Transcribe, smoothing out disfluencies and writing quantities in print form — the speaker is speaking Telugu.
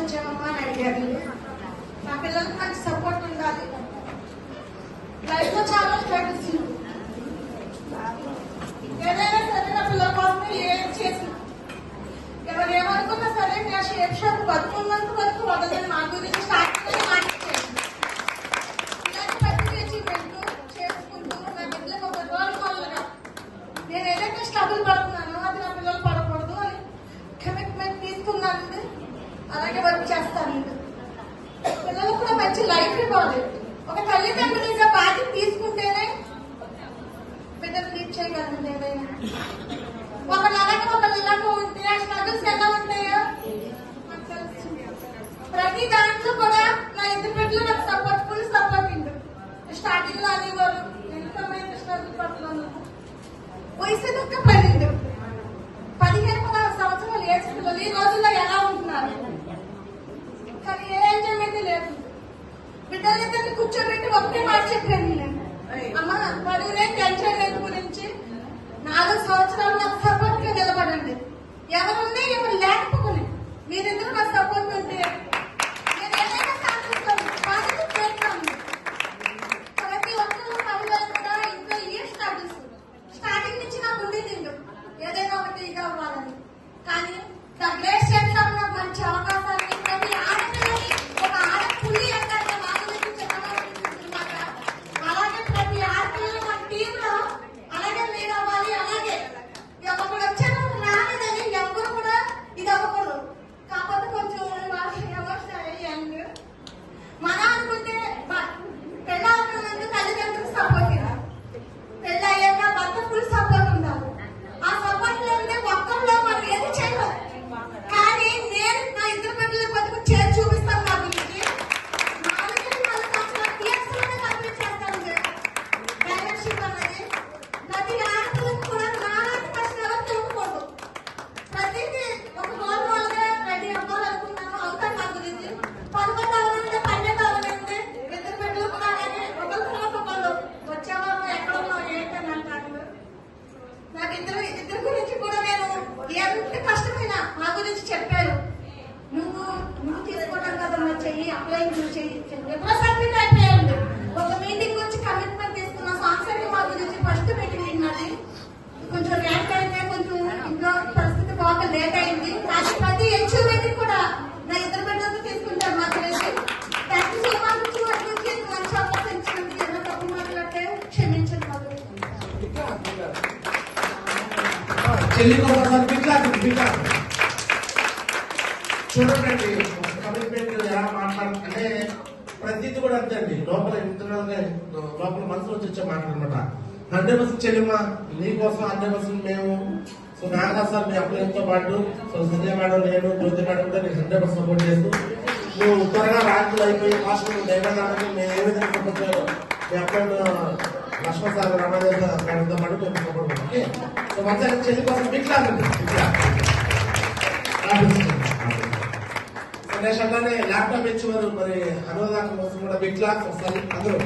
వచ్చామమ్మా అని అడిగారు. నా పిల్లలకు నాకు సపోర్ట్ ఉండాలి. లైఫ్ లో చాలా స్ట్రగుల్స్, ఏదైనా సరే నా పిల్లల కోసం ఏం చేసిన ఎవరు ఏమనుకున్నా సరే నా షేప్ షాప్ బతుకున్నంత వరకు వదలని మా గురించి స్టార్టింగ్ మాట్లాడాను. ఇలాంటి ప్రతి అచీవ్మెంట్ చేసుకుంటూ నా బిడ్డలకు ఒక రోల్ మోడల్గా నేను ఏదైతే స్ట్రగుల్ పడుతున్నానో అది నా పిల్లలు పడకూడదు అని కమిట్మెంట్ తీసుకున్నానండి. అలాగే వర్క్ చేస్తానండి. పిల్లలకు కూడా మంచి లైఫ్ ఇవ్వాలి. ఒక తల్లిదండ్రులుగా బాధ్యత తీసుకుంటేనే బిడ్డలు లీడ్ చేయగలండి. ఏదైనా ఒకళ్ళు అలాగే ఒకళ్ళు ఇలాగ ఉంటే ఆ స్ట్రగుల్స్ ఎలా ఉంటాయో నాకు తెలుసు. ప్రతి దాంట్లో కూడా నా ఇద్దరు బిడ్డలు నాకు సపోర్ట్, ఫుల్ సపోర్టింగ్. స్టార్టింగ్ లో అనేవారు ఎంతమంది స్ట్రగుల్ పడుతున్నాను, వయసు దుఃఖ పడింది. 15-16 సంవత్సరాలు ఏజ్ పిల్లలు ఈ రోజుల్లో ఎలా ఉంటున్నారు, కానీ ఏ ఎంజాయ్మెంట్ లేదు. బిడ్డలిద్దరిని కూర్చోబెట్టి ఒకే మాట చెప్పాను నేను, అమ్మ పడుగునే ఎంజాయ్మెంట్ గురించి 4 సంవత్సరాలు నాకు సపోర్ట్ గా నిలబడండి. ఎవరున్నా ఎవరు లేకపోతే మీరిద్దరు నాకు సపోర్ట్ ఉంటే నేను ఏదైనా సాధిస్తాను, బాధ్యత చేస్తాను. ప్రతి ఒక్కరు మహిళలు కూడా ఇంకా ఏ స్ట్రగుల్స్ స్టార్టింగ్ నుంచి నాకు ఉండేది ఏదైనా ఒకటి ఇది అవ్వాలని. కానీ ద గ్రేట్ స్టేట్స్ ఆఫ్ నాకు మంచి అవకాశాన్ని ప్రతి ఆడపిల్లకి ఒక ఆడపుల్లి అంటారు మామూలు చెప్పమాట. అలాగే ప్రతి ఆడపిల్లలు మన టీమ్ లో అలాగే లీడ్ అవ్వాలి. అలాగే ఒకరు వచ్చాను రాలేదని ఎవరు కూడా ఇది అవ్వకూడదు. కాకపోతే కొంచెం ఎమోషనల్ అయ్యాను. మన అనుకుంటే పెళ్ళాలకు ముందు తల్లిదండ్రులకు సపోర్ట్, పెళ్ళి అయ్యాక భర్త ఫుల్ సపోర్ట్ ఉండాలి. ఆ సపోర్ట్ లేదంటే ఒక్కరిలో మనం ఏది చేయలేదు. కానీ నేను నా ఇద్దరు బిడ్డల బతుకు చేసి చూపిస్తాను. నా గురించి 4 సంవత్సరాల టీఎస్లోనే కంప్లీట్ చేస్తాను. డైరెక్షన్ అన్నది ప్రతి ఆడపిల్లకి కూడా నాలాంటి కష్టం ఎవరు తెలుసుకోకూడదు. ప్రతిదీ ఒక రోల్ మోడల్ గా రెడీ అవ్వాలనుకున్నాను. అవుతాను. నా గురించి 11 అవ్వాలంటే 12 అవ్వాలంటే ఇద్దరు బిడ్డలు కూడా అలాగే ఒకరు ఒకళ్ళు వచ్చేవాళ్ళు ఎక్కడ ఉన్నావు ఏంటని అంటారు. నాకు ఇద్దరు గురించి కూడా నేను ఎంత కష్టమైనా నా గురించి చెప్పారు. నువ్వు తీసుకోవడం కదా నువ్వు చెయ్యి, అప్లై నువ్వు చెయ్యి. ఎప్పుడో సబ్మిట్ అయిపోయాడు. ఒక మీటింగ్ వచ్చి కమిట్మెంట్ తీసుకున్న సాంగ్స్ అంటే మా గురించి ఫస్ట్ మీటింగ్ అయినది. కొంచెం ర్యాంక్ అయితే కొంచెం ఇంట్లో పరిస్థితి బాగా లేట్ అయింది. కానీ ప్రతి అచీవ్మెంట్ కూడా నా ఇద్దరు బిడ్డలతో తీసుకుంటాను. నా గురించి థ్యాంక్ యూ సో మచ్. మంచి అవకాశం ఇచ్చినందుకు ఏదో తప్పు మాట్లాడితే క్షమించండి. మా గురించి చూడండి కమిట్మెంట్ ఎలా మాట్లాడుతుంటే ప్రతిదీ కూడా అంతే అండి. లోపల లోపల మనసులో వచ్చే మాట అనమాట. 100% చెల్లిమ్మ నీకోసం 100% మేము. సో నాగరాజ్ సార్ మీ అప్లైతో పాటు సో సంజయ్ మేడం, నేను జ్యోతి మేడం కూడా నీకు 100% సపోర్ట్ చేస్తూ నువ్వు త్వరగా ర్యాంకులు అయిపోయి ఫాస్ట్ ధైర్యాన్ని మేము ఏ విధంగా సపోర్ట్ చేయాలో మీ అప్లై లక్ష్మణ్ సార్ రామాదేవ్ మేడంతో పాటు మేము సపోర్ట్ ఓకే. సో మంచిగా చెల్లి కోసం బిట్లాగండి. నెక్స్ట్ అట్లానే ల్యాప్టాప్ ఇచ్చేవారు మరి అనువాదాల కోసం కూడా బిగ్ క్లాస్ వస్తారు అందరూ.